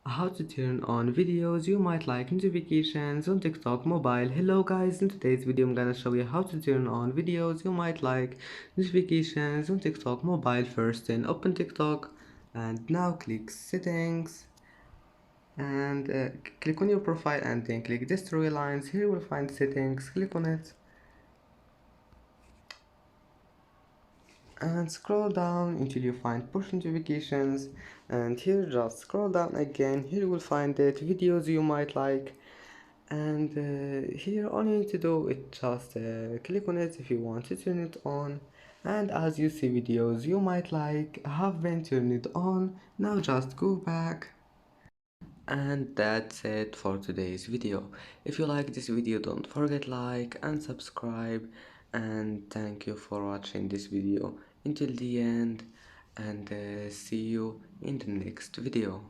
how to turn on videos you might like, notifications on TikTok mobile. Hello guys, in today's video I'm gonna show you how to turn on videos you might like, notifications on TikTok mobile. First then open TikTok and now click settings and click on your profile and then click this three lines. Here you will find settings, click on it and scroll down until you find push notifications, and here just scroll down again. Here you will find it videos you might like, and here all you need to do is just click on it if you want to turn it on. And as you see, videos you might like have been turned on. Now just go back. And that's it for today's video. If you like this video, don't forget like and subscribe, and thank you for watching this video until the end, and see you in the next video.